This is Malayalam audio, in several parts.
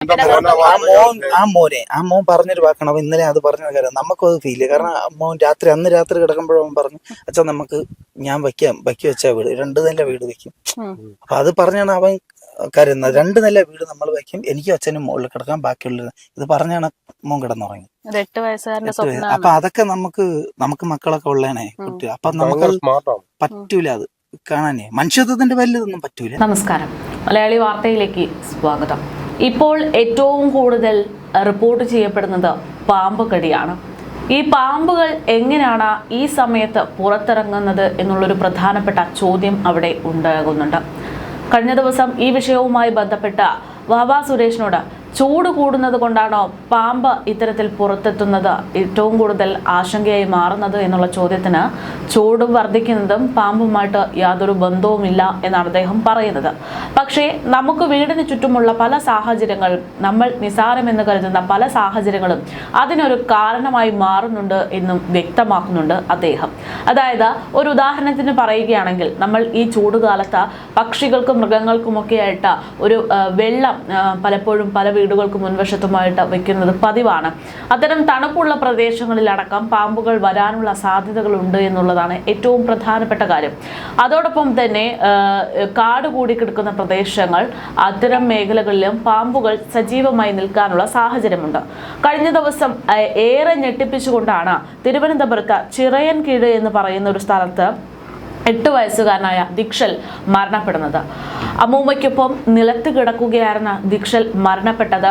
മോൻ പറഞ്ഞൊരു വാക്കാണ്. അവൻ ഇന്നലെ അത് പറഞ്ഞ കാര്യം നമുക്കും അത് ഫീൽ ചെയ്യും. കാരണം മോൻ അന്ന് രാത്രി കിടക്കുമ്പോഴും പറഞ്ഞു, അച്ഛൻ നമുക്ക് ഞാൻ വെക്കി വെച്ചാ വീട് 2 നില വീട് വെക്കും. അപ്പൊ അത് പറഞ്ഞാണ് അവൻ കരുതുന്നത്. 2 നില വീട് നമ്മൾ വെക്കും, എനിക്കും അച്ഛനും മുകളിൽ കിടക്കാൻ, ബാക്കിയുള്ളത് ഇത് പറഞ്ഞാണ് മോൻ കിടന്നുറങ്ങി. അപ്പൊ അതൊക്കെ നമുക്ക് മക്കളൊക്കെ ഉള്ളേനെ കുട്ടി. അപ്പൊ നമുക്ക് പറ്റൂല, അത് കാണാനേ മനുഷ്യത്വത്തിന്റെ വലുതൊന്നും പറ്റൂല. നമസ്കാരം, മലയാളി വാർത്തയിലേക്ക് സ്വാഗതം. ഇപ്പോൾ ഏറ്റവും കൂടുതൽ റിപ്പോർട്ട് ചെയ്യപ്പെടുന്നത് പാമ്പ് കടിയാണ്. ഈ പാമ്പുകൾ എങ്ങനെയാണ് ഈ സമയത്ത് പുറത്തിറങ്ങുന്നത് എന്നുള്ളൊരു പ്രധാനപ്പെട്ട ചോദ്യം അവിടെ ഉണ്ടാകുന്നുണ്ട്. കഴിഞ്ഞ ദിവസം ഈ വിഷയവുമായി ബന്ധപ്പെട്ട വാവാ സുരേഷിനോട് ചൂട് കൂടുന്നത് കൊണ്ടാണോ പാമ്പ് ഇത്തരത്തിൽ പുറത്തെത്തുന്നത് ഏറ്റവും കൂടുതൽ ആശങ്കയായി മാറുന്നത് എന്നുള്ള ചോദ്യത്തിന് ചൂട് വർദ്ധിക്കുന്നതും പാമ്പുമായിട്ട് യാതൊരു ബന്ധവുമില്ല എന്നാണ് അദ്ദേഹം പറയുന്നത്. പക്ഷേ നമുക്ക് വീടിന് ചുറ്റുമുള്ള പല സാഹചര്യങ്ങളും, നമ്മൾ നിസാരമെന്ന് കരുതുന്ന പല സാഹചര്യങ്ങളും അതിനൊരു കാരണമായി മാറുന്നുണ്ട് എന്നും വ്യക്തമാക്കുന്നുണ്ട് അദ്ദേഹം. അതായത് ഒരു ഉദാഹരണത്തിന് പറയുകയാണെങ്കിൽ, നമ്മൾ ഈ ചൂടുകാലത്ത് പക്ഷികൾക്കും മൃഗങ്ങൾക്കുമൊക്കെ ആയിട്ട് ഒരു വെള്ളം പലപ്പോഴും പല വീടുകൾക്ക് മുൻവശത്തുമായിട്ട് വെക്കുന്നത് പതിവാണ്. അത്തരം തണുപ്പുള്ള പ്രദേശങ്ങളിലടക്കം പാമ്പുകൾ വരാനുള്ള സാധ്യതകളുണ്ട് എന്നുള്ളതാണ് ഏറ്റവും പ്രധാനപ്പെട്ട കാര്യം. അതോടൊപ്പം തന്നെ കാട് കൂടി കിടക്കുന്ന പ്രദേശങ്ങൾ, അത്തരം മേഖലകളിലും പാമ്പുകൾ സജീവമായി നിൽക്കാനുള്ള സാഹചര്യമുണ്ട്. കഴിഞ്ഞ ദിവസം ഏറെ ഞെട്ടിപ്പിച്ചുകൊണ്ടാണ് തിരുവനന്തപുരത്ത് ചിറയൻകീഴ് എന്ന് പറയുന്ന ഒരു സ്ഥലത്ത് 8 വയസ്സുകാരനായ ദിക്ഷൽ മരണപ്പെടുന്നത്. അമ്മൂമ്മയ്ക്കൊപ്പം നിലത്ത് കിടക്കുകയായിരുന്ന ദിക്ഷൽ മരണപ്പെട്ടത്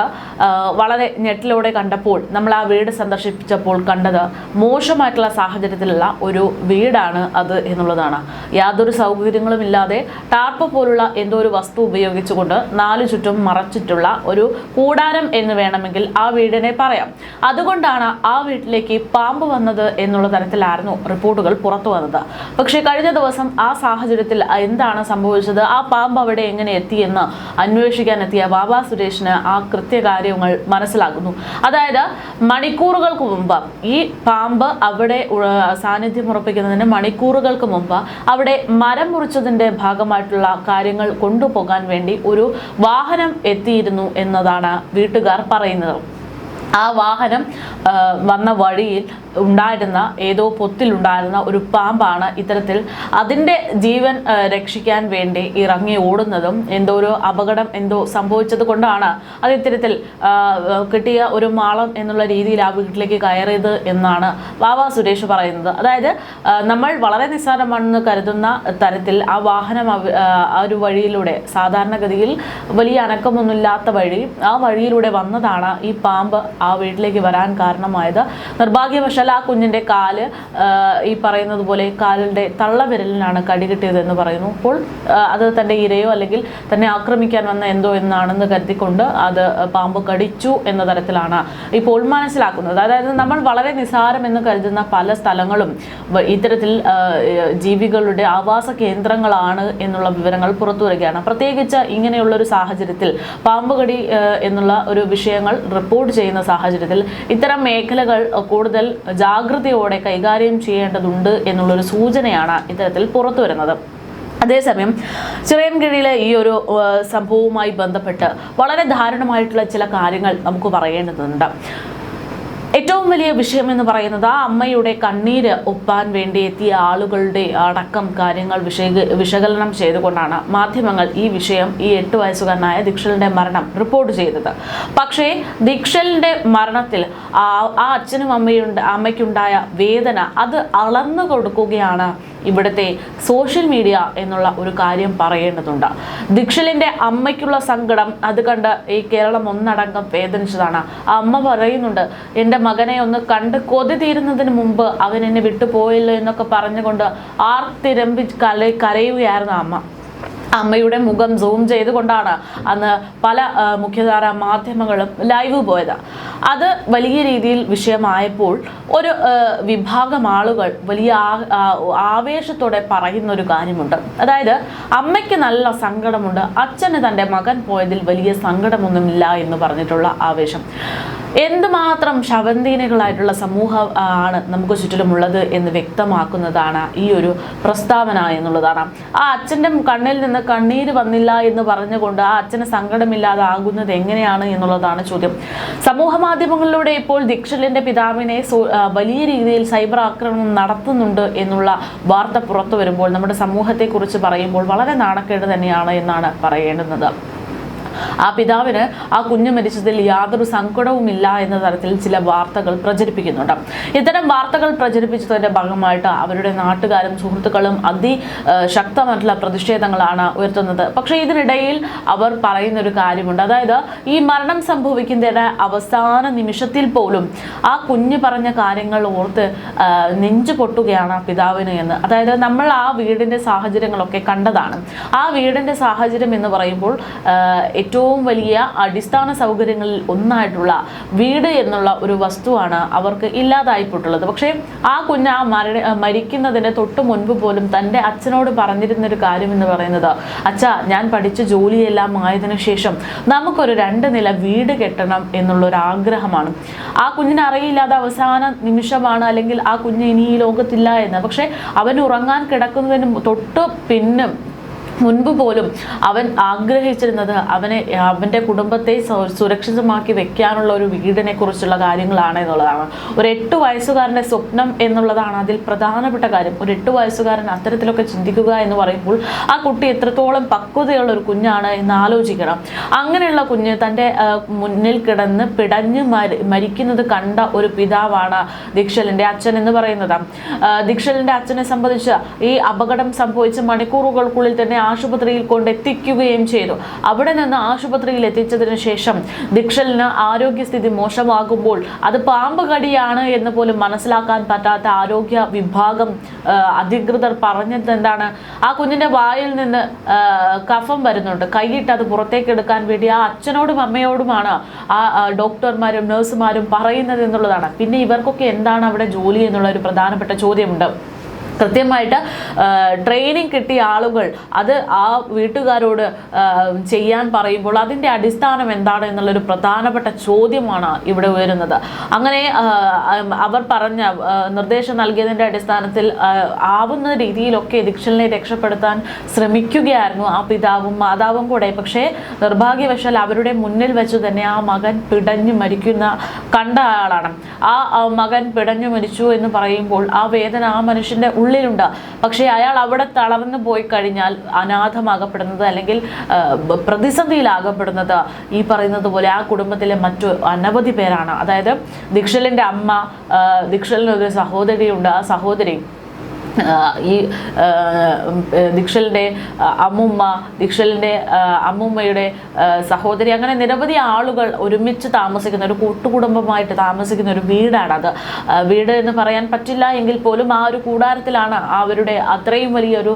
വളരെ ഞെട്ടിലോടെ കണ്ടപ്പോൾ, നമ്മൾ ആ വീട് സന്ദർശിച്ചപ്പോൾ കണ്ടത് മോശമായിട്ടുള്ള സാഹചര്യത്തിലുള്ള ഒരു വീടാണ് അത് എന്നുള്ളതാണ്. യാതൊരു സൗകര്യങ്ങളും ഇല്ലാതെ ടാർപ്പ് പോലുള്ള എന്തോ ഒരു വസ്തു ഉപയോഗിച്ചുകൊണ്ട് 4 ചുറ്റും മറച്ചിട്ടുള്ള ഒരു കൂടാരം എന്ന് വേണമെങ്കിൽ ആ വീടിനെ പറയാം. അതുകൊണ്ടാണ് ആ വീട്ടിലേക്ക് പാമ്പ് വന്നത് എന്നുള്ള തരത്തിലായിരുന്നു റിപ്പോർട്ടുകൾ പുറത്തു വന്നത്. പക്ഷേ കഴിഞ്ഞ ദിവസം ആ സാഹചര്യത്തിൽ എന്താണ് സംഭവിച്ചത്, ആ പാമ്പ് അവിടെ എങ്ങനെ എത്തിയെന്ന് അന്വേഷിക്കാൻ എത്തിയ വാവാ സുരേഷിന് ആ കൃത്യകാര്യങ്ങൾ മനസ്സിലാകുന്നു. അതായത് മണിക്കൂറുകൾക്ക് മുമ്പ് ഈ പാമ്പ് അവിടെ സാന്നിധ്യം ഉറപ്പിക്കുന്നതിന് മണിക്കൂറുകൾക്ക് മുമ്പ് അവിടെ മരം മുറിച്ചതിന്റെ ഭാഗമായിട്ടുള്ള കാര്യങ്ങൾ കൊണ്ടുപോകാൻ വേണ്ടി ഒരു വാഹനം എത്തിയിരുന്നു എന്നതാണ് വീട്ടുകാർ പറയുന്നത്. ആ വാഹനം വന്ന വഴിയിൽ ഉണ്ടായിരുന്ന ഏതോ പൊത്തിലുണ്ടായിരുന്ന ഒരു പാമ്പാണ് ഇത്തരത്തിൽ അതിൻ്റെ ജീവൻ രക്ഷിക്കാൻ വേണ്ടി ഇറങ്ങി ഓടുന്നതും എന്തോ ഒരു അപകടം എന്തോ സംഭവിച്ചത് കൊണ്ടാണ് അത് ഇത്തരത്തിൽ കിട്ടിയ ഒരു മാളം എന്നുള്ള രീതിയിൽ ആ വീട്ടിലേക്ക് കയറിയത് എന്നാണ് വാവാ സുരേഷ് പറയുന്നത്. അതായത് നമ്മൾ വളരെ നിസ്സാരമാണെന്ന് കരുതുന്ന തരത്തിൽ ആ വാഹനം ആ ഒരു വഴിയിലൂടെ, സാധാരണഗതിയിൽ വലിയ അനക്കമൊന്നുമില്ലാത്ത വഴി, ആ വഴിയിലൂടെ വന്നതാണ് ഈ പാമ്പ് ആ വീട്ടിലേക്ക് വരാൻ കാരണമായത്. നിർഭാഗ്യവശാൽ ആ കുഞ്ഞിൻ്റെ കാല് ഈ പറയുന്നത് പോലെ കാലിൻ്റെ തള്ളവിരലിനാണ് കടി കിട്ടിയതെന്ന് പറയുന്നു. അപ്പോൾ അത് തൻ്റെ ഇരയോ അല്ലെങ്കിൽ തന്നെ ആക്രമിക്കാൻ വന്ന എന്തോ എന്നാണെന്ന് കരുതിക്കൊണ്ട് അത് പാമ്പ് കടിച്ചു എന്ന തരത്തിലാണ് ഇപ്പോൾ മനസ്സിലാക്കുന്നത്. അതായത് നമ്മൾ വളരെ നിസ്സാരമെന്ന് കരുതുന്ന പല സ്ഥലങ്ങളും ഇത്തരത്തിൽ ജീവികളുടെ ആവാസ കേന്ദ്രങ്ങളാണ് എന്നുള്ള വിവരങ്ങൾ പുറത്തു വരികയാണ്. പ്രത്യേകിച്ച് ഇങ്ങനെയുള്ളൊരു സാഹചര്യത്തിൽ പാമ്പ് കടി എന്നുള്ള ഒരു വിഷയങ്ങൾ റിപ്പോർട്ട് ചെയ്യുന്ന സാഹചര്യത്തിൽ ഇത്തരം മേഖലകൾ കൂടുതൽ ജാഗ്രതയോടെ കൈകാര്യം ചെയ്യേണ്ടതുണ്ട് എന്നുള്ളൊരു സൂചനയാണ് ഇത്തരത്തിൽ പുറത്തു വരുന്നത്. അതേസമയം ചിറയൻകീഴിലെ ഈ ഒരു സംഭവവുമായി ബന്ധപ്പെട്ട് വളരെ ദാരുണമായിട്ടുള്ള ചില കാര്യങ്ങൾ നമുക്ക് പറയേണ്ടതുണ്ട്. ഏറ്റവും വലിയ വിഷയം എന്ന് പറയുന്നത് ആ അമ്മയുടെ കണ്ണീര് ഒപ്പാൻ വേണ്ടി എത്തിയ ആളുകളുടെ അടക്കം കാര്യങ്ങൾ വിശകലനം ചെയ്തുകൊണ്ടാണ് മാധ്യമങ്ങൾ ഈ വിഷയം, ഈ 8 വയസ്സുകാരനായ ദിക്ഷലിന്റെ മരണം റിപ്പോർട്ട് ചെയ്തത്. പക്ഷേ ദിക്ഷലിന്റെ മരണത്തിൽ ആ അച്ഛനും അമ്മയ്ക്കുണ്ടായ വേദന അത് അളന്നു കൊടുക്കുകയാണ് ഇവിടുത്തെ സോഷ്യൽ മീഡിയ എന്നുള്ള ഒരു കാര്യം പറയേണ്ടതുണ്ട്. ദിക്ഷലിന്റെ അമ്മയ്ക്കുള്ള സങ്കടം അത് കണ്ട് ഈ കേരളം ഒന്നടങ്കം വേദനിച്ചതാണ്. ആ അമ്മ പറയുന്നുണ്ട്, എൻ്റെ മകനെ ഒന്ന് കണ്ട് കൊതി തീരുന്നതിന് മുമ്പ് അവൻ എന്നെ വിട്ടുപോയില്ല എന്നൊക്കെ പറഞ്ഞുകൊണ്ട് ആർത്തിരമ്പി കരയുകയായിരുന്നു അമ്മ. അമ്മയുടെ മുഖം സൂം ചെയ്തുകൊണ്ടാണ് അന്ന് പല മുഖ്യധാര മാധ്യമങ്ങളും ലൈവ് പോയത്. അത് വലിയ രീതിയിൽ വിഷയമായപ്പോൾ ഒരു വിഭാഗം ആളുകൾ വലിയ ആവേശത്തോടെ പറയുന്ന ഒരു കാര്യമുണ്ട്. അതായത് അമ്മയ്ക്ക് നല്ല സങ്കടമുണ്ട്, അച്ഛന് തൻ്റെ മകൻ പോയതിൽ വലിയ സങ്കടമൊന്നുമില്ല എന്ന് പറഞ്ഞിട്ടുള്ള ആവേശം. എന്തുമാത്രം ശവന്തീനകളായിട്ടുള്ള സമൂഹം ആണ് നമുക്ക് ചുറ്റിലുമുള്ളത് എന്ന് വ്യക്തമാക്കുന്നതാണ് ഈ ഒരു പ്രസ്താവന എന്നുള്ളതാണ്. ആ അച്ഛൻ്റെ കണ്ണിൽ നിന്ന് കണ്ണീര് വന്നില്ല എന്ന് പറഞ്ഞുകൊണ്ട് ആ അച്ഛന് സങ്കടമില്ലാതാകുന്നത് എങ്ങനെയാണ് എന്നുള്ളതാണ് ചോദ്യം. സമൂഹ മാധ്യമങ്ങളിലൂടെ ഇപ്പോൾ ദീക്ഷലിന്റെ പിതാവിനെ വലിയ രീതിയിൽ സൈബർ ആക്രമണം നടത്തുന്നുണ്ട് എന്നുള്ള വാർത്ത പുറത്തു വരുമ്പോൾ നമ്മുടെ സമൂഹത്തെക്കുറിച്ച് പറയുമ്പോൾ വളരെ നാണക്കേട് തന്നെയാണ് എന്നാണ് പറയേണ്ടുന്നത്. ആ പിതാവിന് ആ കുഞ്ഞു മരിച്ചതിൽ യാതൊരു സങ്കടവുമില്ല എന്ന തരത്തിൽ ചില വാർത്തകൾ പ്രചരിപ്പിക്കുന്നുണ്ട്. ഇത്തരം വാർത്തകൾ പ്രചരിപ്പിച്ചതിന്റെ ഭാഗമായിട്ട് അവരുടെ നാട്ടുകാരും സുഹൃത്തുക്കളും അതിശക്തമായിട്ടുള്ള പ്രതിഷേധങ്ങളാണ് ഉയർത്തുന്നത്. പക്ഷേ ഇതിനിടയിൽ അവർ പറയുന്നൊരു കാര്യമുണ്ട്. അതായത് ഈ മരണം സംഭവിക്കുന്നതിന്റെ അവസാന നിമിഷത്തിൽ പോലും ആ കുഞ്ഞ് പറഞ്ഞ കാര്യങ്ങൾ ഓർത്ത് നെഞ്ചു പൊട്ടുകയാണ് ആ പിതാവിന് എന്ന്. അതായത് നമ്മൾ ആ വീടിന്റെ സാഹചര്യങ്ങളൊക്കെ കണ്ടതാണ്. ആ വീടിന്റെ സാഹചര്യം എന്ന് പറയുമ്പോൾ ഏറ്റവും വലിയ അടിസ്ഥാന സൗകര്യങ്ങളിൽ ഒന്നായിട്ടുള്ള വീട് എന്നുള്ള ഒരു വസ്തുവാണ് അവർക്ക് ഇല്ലാതായിപ്പോട്ടുള്ളത്. പക്ഷേ ആ കുഞ്ഞ് മരിക്കുന്നതിന് തൊട്ട് മുൻപ് പോലും തൻ്റെ അച്ഛനോട് പറഞ്ഞിരുന്നൊരു കാര്യം എന്ന് പറയുന്നത്, അച്ഛാ, ഞാൻ പഠിച്ച ജോലിയെല്ലാം ആയതിനു ശേഷം നമുക്കൊരു 2 നില വീട് കെട്ടണം എന്നുള്ളൊരാഗ്രഹമാണ്. ആ കുഞ്ഞിന് അറിയില്ല അത് അവസാന നിമിഷമാണ്, അല്ലെങ്കിൽ ആ കുഞ്ഞ് ഇനി ഈ ലോകത്തില്ല എന്ന്. പക്ഷെ അവൻ ഉറങ്ങാൻ കിടക്കുന്നതിന് തൊട്ട് മുൻപ് പോലും അവൻ ആഗ്രഹിച്ചിരുന്നത് അവൻ്റെ കുടുംബത്തെ സുരക്ഷിതമാക്കി വെക്കാനുള്ള ഒരു വീടിനെ കുറിച്ചുള്ള കാര്യങ്ങളാണ് എന്നുള്ളതാണ്. ഒരു 8 വയസ്സുകാരൻ്റെ സ്വപ്നം എന്നുള്ളതാണ് അതിൽ പ്രധാനപ്പെട്ട കാര്യം. ഒരു 8 വയസ്സുകാരൻ അത്തരത്തിലൊക്കെ ചിന്തിക്കുക എന്ന് പറയുമ്പോൾ ആ കുട്ടി എത്രത്തോളം പക്വതയുള്ള ഒരു കുഞ്ഞാണ് എന്ന് ആലോചിക്കണം. അങ്ങനെയുള്ള കുഞ്ഞ് തൻ്റെ മുന്നിൽ കിടന്ന് പിടഞ്ഞ് മരിക്കുന്നത് കണ്ട ഒരു പിതാവാണ് ദീക്ഷലിൻ്റെ അച്ഛൻ എന്ന് പറയുന്നത്. ദീക്ഷലിൻ്റെ അച്ഛനെ സംബന്ധിച്ച് ഈ അപകടം സംഭവിച്ച മണിക്കൂറുകൾക്കുള്ളിൽ തന്നെ ആശുപത്രിയിൽ കൊണ്ടെത്തിക്കുകയും ചെയ്തു. അവിടെ നിന്ന് ആശുപത്രിയിൽ എത്തിച്ചതിന് ശേഷം ദീക്ഷലിന് ആരോഗ്യസ്ഥിതി മോശമാകുമ്പോൾ അത് പാമ്പ് കടിയാണ് എന്ന് പോലും മനസ്സിലാക്കാൻ പറ്റാത്ത ആരോഗ്യ വിഭാഗം അധികൃതർ പറഞ്ഞത് എന്താണ്, ആ കുഞ്ഞിന്റെ വായിൽ നിന്ന് കഫം വരുന്നുണ്ട്, കൈയിട്ട് അത് പുറത്തേക്ക് എടുക്കാൻ വേണ്ടി ആ അച്ഛനോടും അമ്മയോടുമാണ് ആ ഡോക്ടർമാരും നഴ്സുമാരും പറയുന്നത് എന്നുള്ളതാണ്. പിന്നെ ഇവർക്കൊക്കെ എന്താണ് അവിടെ ജോലി എന്നുള്ള ഒരു പ്രധാനപ്പെട്ട ചോദ്യമുണ്ട്. കൃത്യമായിട്ട് ട്രെയിനിങ് കിട്ടിയ ആളുകൾ അത് ആ വീട്ടുകാരോട് ചെയ്യാൻ പറയുമ്പോൾ അതിൻ്റെ അടിസ്ഥാനം എന്താണ് എന്നുള്ളൊരു പ്രധാനപ്പെട്ട ചോദ്യമാണ് ഇവിടെ ഉയരുന്നത്. അങ്ങനെ അവർ പറഞ്ഞ നിർദ്ദേശം നൽകിയതിൻ്റെ അടിസ്ഥാനത്തിൽ ആവുന്ന രീതിയിലൊക്കെ ദീക്ഷലിനെ രക്ഷപ്പെടുത്താൻ ശ്രമിക്കുകയായിരുന്നു ആ പിതാവും മാതാവും കൂടെ. പക്ഷേ നിർഭാഗ്യവശാൽ അവരുടെ മുന്നിൽ വെച്ച് തന്നെ ആ മകൻ പിടഞ്ഞു കണ്ട ആളാണ്. ആ മകൻ പിടഞ്ഞു മരിച്ചു എന്ന് പറയുമ്പോൾ ആ വേദന ആ മനുഷ്യൻ്റെ ഉള്ളിലുണ്ട്. പക്ഷേ അയാൾ അവിടെ തളർന്നു പോയി കഴിഞ്ഞാൽ അനാഥമാകപ്പെടുന്നത് അല്ലെങ്കിൽ പ്രതിസന്ധിയിലാകപ്പെടുന്നത് ഈ പറയുന്നത് പോലെ ആ കുടുംബത്തിലെ മറ്റു അനവധി പേരാണ്. അതായത് ദീക്ഷലിൻ്റെ അമ്മ, ദീക്ഷലിനൊരു സഹോദരിയുണ്ട്. ആ സഹോദരി ഈ ദീക്ഷലിൻ്റെ അമ്മുമ്മ, ദീക്ഷലിൻ്റെ അമ്മുമ്മയുടെ സഹോദരി, അങ്ങനെ നിരവധി ആളുകൾ ഒരുമിച്ച് താമസിക്കുന്ന ഒരു കൂട്ടുകുടുംബമായിട്ട് താമസിക്കുന്ന ഒരു വീടാണത്. വീട് എന്ന് പറയാൻ പറ്റില്ല എങ്കിൽ പോലും ആ ഒരു കൂടാരത്തിലാണ് അവരുടെ അത്രയും വലിയൊരു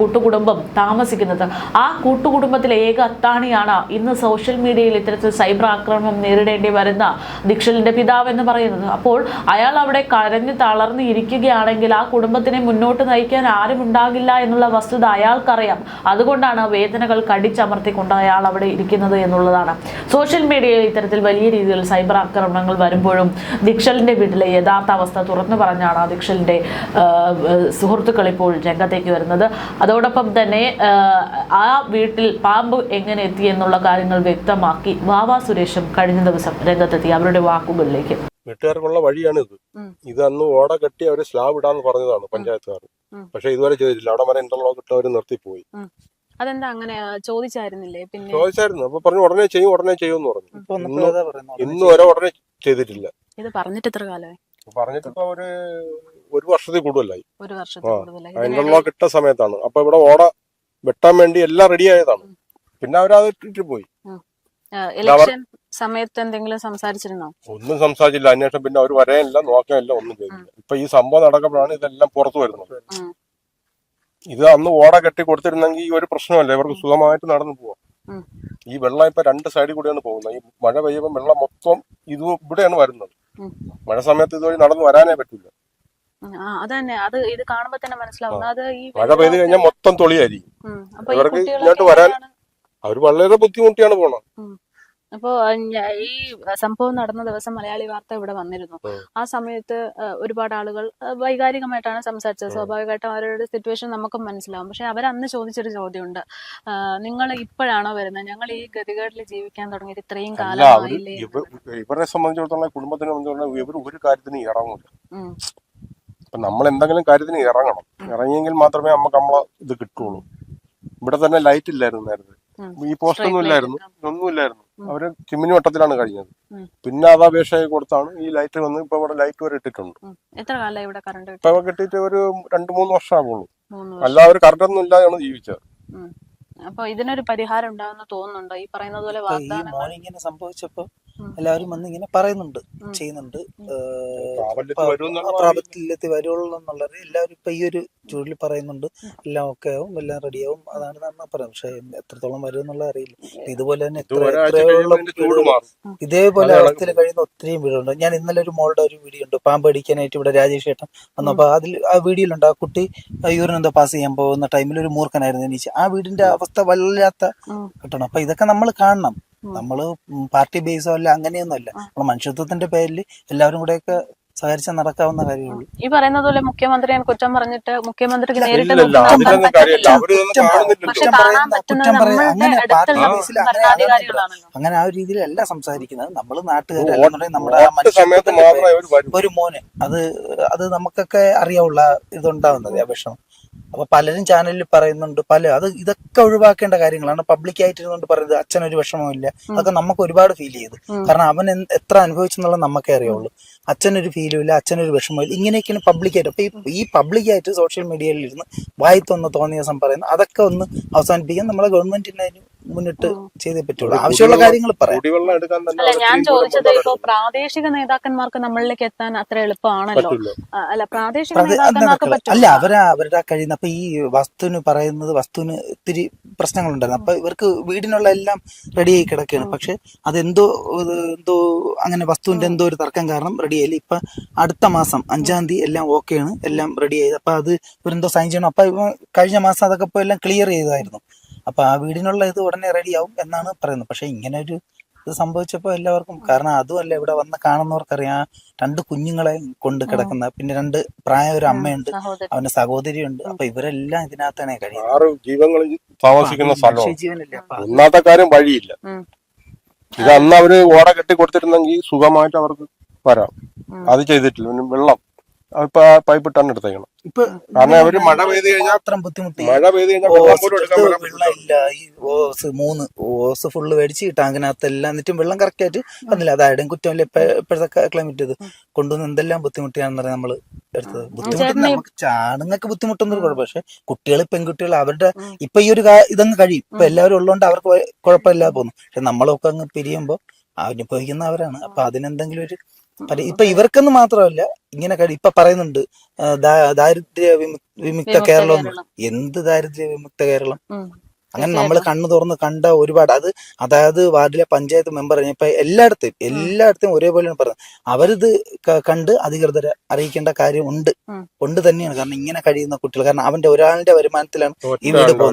കൂട്ടുകുടുംബം താമസിക്കുന്നത്. ആ കൂട്ടുകുടുംബത്തിലെ ഏക അത്താണിയാണ് ഇന്ന് സോഷ്യൽ മീഡിയയിൽ ഇത്തരത്തിൽ സൈബർ ആക്രമണം നേരിടേണ്ടി വരുന്ന ദീക്ഷലിൻ്റെ പിതാവ് എന്ന് പറയുന്നത്. അപ്പോൾ അയാൾ അവിടെ കരഞ്ഞ് തളർന്ന് ഇരിക്കുകയാണെങ്കിൽ ആ കുടുംബത്തിനെ മുന്നോട്ട് നയിക്കാൻ ആരും ഉണ്ടാകില്ല എന്നുള്ള വസ്തുത അയാൾക്കറിയാം. അതുകൊണ്ടാണ് വേദനകൾ കടിച്ചമർത്തിക്കൊണ്ട് അയാൾ അവിടെ ഇരിക്കുന്നത് എന്നുള്ളതാണ്. സോഷ്യൽ മീഡിയയിൽ ഇത്തരത്തിൽ വലിയ രീതിയിൽ സൈബർ ആക്രമണങ്ങൾ വരുമ്പോഴും ദീക്ഷലിൻ്റെ വീട്ടിലെ യഥാർത്ഥ അവസ്ഥ തുറന്നു പറഞ്ഞാണ് ദീക്ഷലിൻ്റെ സുഹൃത്തുക്കൾ ഇപ്പോൾ രംഗത്തേക്ക് വരുന്നത്. അതോടൊപ്പം തന്നെ ആ വീട്ടിൽ പാമ്പ് എങ്ങനെ എത്തി എന്നുള്ള കാര്യങ്ങൾ വ്യക്തമാക്കി വാവാ സുരേഷും കഴിഞ്ഞ ദിവസം രംഗത്തെത്തി അവരുടെ വാക്കുകളിലേക്ക്. വീട്ടുകാർക്കുള്ള വഴിയാണ് ഇത് അന്ന് ഓട കെട്ടി അവര് സ്ലാബ് ഇടാന്ന് പറഞ്ഞതാണ് പഞ്ചായത്തുകാർ. പക്ഷെ ഇതുവരെ ചെയ്തിട്ടില്ല. അവിടെ വരെ ഇന്റർലോക്ക് ഇട്ട് അവര് നിർത്തിപ്പോയി. അതെന്താ അങ്ങനെ ചോദിച്ചായിരുന്നില്ലേ? പിന്നെ ചോദിച്ചായിരുന്നു. അപ്പൊ പറഞ്ഞു ഉടനെ ചെയ്യും എന്ന് പറഞ്ഞു. ഇന്ന് വരെ ഉടനെ ചെയ്തിട്ടില്ല. ഇത് പറഞ്ഞിട്ട് എത്ര കാലമായി? പറഞ്ഞിട്ട് ഇപ്പൊ ഒരു വർഷത്തിൽ കൂടുതലായി. ഒരു വർഷത്തിൽ കൂടുതലായി. ഇന്റർലോക്ക് ഇട്ട സമയത്താണ്. അപ്പൊ ഇവിടെ ഓട വെട്ടാൻ വേണ്ടി എല്ലാം റെഡി ആയതാണ്. പിന്നെ അവരത് ഇട്ടിട്ട് പോയി. ഇലക്ഷൻ സമയത്ത് എന്തെങ്കിലും സംസാരിച്ചിരുന്നോ? ഒന്നും സംസാരിച്ചില്ല. അന്വേഷണം പിന്നെ അവർ വരാനില്ല, നോക്കാനില്ല, ഒന്നും ചെയ്തില്ല. ഇപ്പൊ ഈ സംഭവം നടക്കുമ്പോഴാണ് ഇതെല്ലാം പുറത്തു വരുന്നത്. ഇത് അന്ന് ഓട കെട്ടി കൊടുത്തിരുന്നെങ്കിൽ ഈ ഒരു പ്രശ്നമല്ല, ഇവർക്ക് സുഖമായിട്ട് നടന്നു പോവാം. ഈ വെള്ളം ഇപ്പൊ 2 സൈഡിൽ കൂടെയാണ് പോകുന്നത്. ഈ മഴ പെയ്യുമ്പോൾ വെള്ളം മൊത്തം ഇവിടെയാണ് വരുന്നത്. മഴ സമയത്ത് ഇതുവഴി നടന്നു വരാനേ പറ്റില്ല. അതന്നെ, അത് ഇത് കാണുമ്പോ തന്നെ മനസ്സിലാവും. മഴ പെയ്ത് കഴിഞ്ഞാൽ മൊത്തം തൊളിയായിരിക്കും. ഇവർക്ക് ഇങ്ങോട്ട് വരാൻ അവർ വളരെ ബുദ്ധിമുട്ടിയാണ് പോണത്. അപ്പോ ഈ സംഭവം നടന്ന ദിവസം മലയാളി വാർത്ത ഇവിടെ വന്നിരുന്നു. ആ സമയത്ത് ഒരുപാട് ആളുകൾ വൈകാരികമായിട്ടാണ് സംസാരിച്ചത്. സ്വാഭാവികമായിട്ടും അവരുടെ സിറ്റുവേഷൻ നമുക്കും മനസ്സിലാവും. പക്ഷെ അവരന്ന് ചോദിച്ചൊരു ചോദ്യമുണ്ട്, നിങ്ങൾ ഇപ്പോഴാണോ വരുന്നത്? ഞങ്ങൾ ഈ ഗതികേടിൽ ജീവിക്കാൻ തുടങ്ങിയിട്ട് ഇത്രയും അല്ല അവര് കാലമായില്ലേ? ഇവരെ സംബന്ധിച്ചിടത്തോളം കുടുംബത്തിനെ സംബന്ധിച്ചിടത്തോളം ഇവർ ഒരു കാര്യത്തിന് ഇറങ്ങൂല. ഉം. ഇപ്പൊ നമ്മൾ എന്തെങ്കിലും കാര്യത്തിന് ഇറങ്ങണം, ഇറങ്ങിയെങ്കിൽ മാത്രമേ നമുക്ക് നമ്മളെ ഇത് കിട്ടുള്ളൂ. ഇവിടെ തന്നെ ലൈറ്റ് ഇല്ലായിരുന്നു നേരത്തെ, ഈ പോസ്റ്റ് ഒന്നും ഇല്ലായിരുന്നു, ഒന്നുമില്ലായിരുന്നു. അവര് ചിമ്മിനി വട്ടത്തിലാണ് കഴിഞ്ഞത്. പിന്നെ അത് അപേക്ഷ കൊടുത്താണ് ഈ ലൈറ്റ് വന്ന് ഇപ്പൊ ഇവിടെ ലൈറ്റ് വരെ ഇട്ടിട്ടുണ്ട്. എത്ര കാലം ഇവിടെ കറണ്ട് ഇപ്പൊ കിട്ടിയിട്ട് ഒരു 2-3 വർഷമാകുള്ളൂ. 3 അല്ല അവർ കറണ്ട് ഒന്നും ഇല്ലാതെയാണ് ജീവിച്ചത്. അപ്പൊ ഇതിനൊരു പരിഹാരം ഉണ്ടാവുന്ന തോന്നുന്നുണ്ടോ? ഈ പറയുന്നത് പോലെ ഈ വാഗ്ദാനങ്ങൾ. മോനിങ്ങനെ സംഭവിച്ചപ്പോ എല്ലാവരും വന്ന് ഇങ്ങനെ പറയുന്നുണ്ട്, ചെയ്യുന്നുണ്ട്, പ്രാബല്യത്തിൽ വരുള്ളൂ എന്നുള്ളത് എല്ലാവരും ഇപ്പൊ ഈ ഒരു ചൂടിൽ പറയുന്നുണ്ട്. എല്ലാം ഓക്കെ ആവും, എല്ലാം റെഡിയാവും, അതാണ് നമ്മൾ പറയുന്നത്. പക്ഷെ എത്രത്തോളം വരും എന്നുള്ളത് അറിയില്ല. ഇതുപോലെ തന്നെ ഇതേപോലെ അവസ്ഥയിൽ കഴിയുന്ന ഒത്തിരിയും വീടുണ്ട്. ഞാൻ ഇന്നലെ ഒരു മോളുടെ ഒരു വീഡിയോ ഉണ്ട്, പാമ്പ് അടിക്കാനായിട്ട് ഇവിടെ രാജേഷ് ഏട്ടൻ വന്നപ്പോ അതിൽ ആ വീഡിയോയിലുണ്ട്, ആ കുട്ടി യൂറിൻ എന്തോ പാസ് ചെയ്യാൻ പോകുന്ന ടൈമിൽ ഒരു മൂർഖനായിരുന്നു എണീച്ച്. ആ വീടിന്റെ അവസ്ഥ വല്ലാത്ത കിട്ടണം. അപ്പൊ ഇതൊക്കെ നമ്മൾ കാണണം. നമ്മള് പാർട്ടി ബേസോ അല്ല, അങ്ങനെയൊന്നും അല്ല. നമ്മള് മനുഷ്യത്വത്തിന്റെ പേരിൽ എല്ലാവരും കൂടെയൊക്കെ സഹകരിച്ചാൽ നടക്കാവുന്ന കാര്യമുള്ളൂ. ഈ പറയുന്നത് പോലെ മുഖ്യമന്ത്രിയെ കുറ്റം പറഞ്ഞിട്ട് മുഖ്യമന്ത്രിക്ക് നേരിട്ട് ഇല്ലല്ല, നോക്കാൻ അതിലൊന്നും കാര്യമില്ല. അവരൊന്നും പക്ഷെ കാണുന്നില്ലല്ലോ. കാണാൻ പറ്റുന്നത് നമ്മളുടെ അടുത്തുള്ള ഭരണാധികാരികളാണല്ലോ. അങ്ങനെ ആ ഒരു രീതിയിലല്ല സംസാരിക്കുന്നത്. നമ്മള് നാട്ടുകാരല്ല, നമ്മുടെ ആ വോട്ട് സമയത്ത് മാത്രമേ അവർ വരൂ. ഒരു മോന് അത് നമുക്കൊക്കെ അറിയാവുള്ള ഇതുണ്ടാവുന്നത് ആ വിഷമം. അപ്പൊ പലരും ചാനലിൽ പറയുന്നുണ്ട്, ഇതൊക്കെ ഒഴിവാക്കേണ്ട കാര്യങ്ങളാണ്. പബ്ലിക് ആയിട്ടിരുന്നുകൊണ്ട് പറയുന്നത് അച്ഛനൊരു വിഷമമില്ല, അതൊക്കെ നമുക്ക് ഒരുപാട് ഫീൽ ചെയ്തു. കാരണം അവൻ എത്ര അനുഭവിച്ചെന്നുള്ളത് നമുക്കേ അറിയാവുള്ളൂ. അച്ഛനൊരു ഫീലും ഇല്ല, അച്ഛനൊരു വിഷമമില്ല, ഇങ്ങനെയൊക്കെയാണ് പബ്ലിക്കായിട്ട്. അപ്പൊ ഈ പബ്ലിക്കായിട്ട് സോഷ്യൽ മീഡിയയിൽ ഇരുന്ന് വായിത്തൊന്ന് തോന്നിയ ദിവസം പറയുന്നത് അതൊക്കെ ഒന്ന് അവസാനിപ്പിക്കാൻ നമ്മളെ ഗവൺമെന്റിനെ മുന്നിട്ട് ചെയ്തേ പറ്റുള്ളൂ. ആവശ്യമുള്ള കാര്യങ്ങൾ പറയാം. കുടിവെള്ളം എടുക്കാൻ തന്നെ അല്ല, ഞാൻ ചോദിച്ചത് ഇപ്പൊ പ്രാദേശിക നേതാക്കന്മാർക്ക് നമ്മളിലേക്ക് എത്താൻ അത്ര എളുപ്പമാണല്ലോ. അല്ല, പ്രാദേശിക നേതാക്കന്മാർക്ക് പറ്റും. അല്ല, അവരുടെ കഴിയുന്ന അപ്പൊ ഈ വസ്തുവിന് ഇത്തിരി പ്രശ്നങ്ങളുണ്ടായിരുന്നു. അപ്പൊ ഇവർക്ക് വീടിനുള്ള എല്ലാം റെഡിയായി കിടക്കുകയാണ്. പക്ഷെ അതെന്തോ അങ്ങനെ വസ്തുവിന്റെ എന്തോ ഒരു തർക്കം കാരണം റെഡിയായില്ല. ഇപ്പൊ അടുത്ത മാസം 5-ാം തീയതി എല്ലാം ഓക്കെയാണ്, എല്ലാം റെഡിയായി. അപ്പൊ അത് ഇവരെന്തോ സൈൻ ചെയ്യണം. അപ്പൊ കഴിഞ്ഞ മാസം അതൊക്കെ ഇപ്പൊ എല്ലാം ക്ലിയർ ചെയ്തായിരുന്നു. അപ്പൊ ആ വീടിനുള്ള ഇത് ഉടനെ റെഡിയാവും എന്നാണ് പറയുന്നത്. പക്ഷെ ഇങ്ങനെ ഒരു ഇത് സംഭവിച്ചപ്പോ എല്ലാവർക്കും, കാരണം അതുമല്ല ഇവിടെ വന്ന് കാണുന്നവർക്കറിയാം, 2 കുഞ്ഞുങ്ങളെ കൊണ്ട് കിടക്കുന്ന, പിന്നെ 2 പ്രായ ഒരു അമ്മയുണ്ട്, അവന്റെ സഹോദരിയുണ്ട്. അപ്പൊ ഇവരെല്ലാം ഇതിനകത്താണ് കഴിയുന്നത്. 6 ജീവങ്ങൾ താമസിക്കുന്ന സ്ഥലം. ജീവനല്ലേ. ഒന്നാമത്തെ കാര്യം വഴിയില്ല. ഇത് അന്ന് അവര് ഓട കെട്ടി കൊടുത്തിരുന്നെങ്കിൽ സുഖമായിട്ട് അവർക്ക് വരാം. അത് ചെയ്തിട്ടില്ല. പിന്നെ വെള്ളം ഇപ്പൊ പൈപ്പ് ഇട്ടാണ് എടുത്തേക്കണം. കാരണം അവര് മഴ പെയ്ത് കഴിഞ്ഞാൽ ബുദ്ധിമുട്ടി. മഴ പെയ്ത് കഴിഞ്ഞാൽ വെള്ളം പോലും എടുക്കാൻ വരാൻ വെള്ളമില്ല. ഈ ഓസ് ഫുള്ള് മേടിച്ച് ടാങ്കിനകത്ത് എല്ലാം, എന്നിട്ടും വെള്ളം കറക്റ്റ് ആയിട്ട് വന്നില്ല. അതാരുടെയും കുറ്റമില്ല. ഇപ്പോഴത്തെ ക്ലൈമറ്റ് ഇത് കൊണ്ടുവന്ന് എന്തെല്ലാം ബുദ്ധിമുട്ടിയാണെന്ന് പറയാൻ നമ്മള് എടുത്തത്. ബുദ്ധിമുട്ട് നമുക്ക് ആണുങ്ങൾക്ക് ബുദ്ധിമുട്ടൊന്നും കുഴപ്പം. പക്ഷെ കുട്ടികൾ, പെൺകുട്ടികൾ അവരുടെ ഇപ്പൊ ഈ ഒരു ഇതങ്ങ് കഴിയും. ഇപ്പൊ എല്ലാവരും ഉള്ളതുകൊണ്ട് അവർക്ക് കുഴപ്പമില്ലാതെ പോകുന്നു. പക്ഷെ നമ്മളൊക്കെ അങ്ങ് പിരിയുമ്പോ അനുഭവിക്കുന്നവരാണ്. അപ്പൊ അതിനെന്തെങ്കിലും ഒരു ഇപ്പൊ ഇവർക്കൊന്നും മാത്രമല്ല ഇങ്ങനെ ഇപ്പൊ പറയുന്നുണ്ട് ദാരിദ്ര്യ വിമുക്ത കേരളം. എന്ത് ദാരിദ്ര്യ വിമുക്ത കേരളം? അങ്ങനെ നമ്മൾ കണ്ണു തുറന്ന് കണ്ട ഒരുപാട് അതായത് വാർഡിലെ പഞ്ചായത്ത് മെമ്പർ ഇപ്പൊ എല്ലായിടത്തും ഒരേപോലെയാണ് പറയുന്നത്. അവരിത് കണ്ട് അധികൃതരെ അറിയിക്കേണ്ട കാര്യം ഉണ്ട് തന്നെയാണ്. കാരണം ഇങ്ങനെ കഴിയുന്ന കുട്ടികൾ, കാരണം ഒരാളുടെ വരുമാനത്തിലാണ് ഈ വീട് പോകുന്നത്.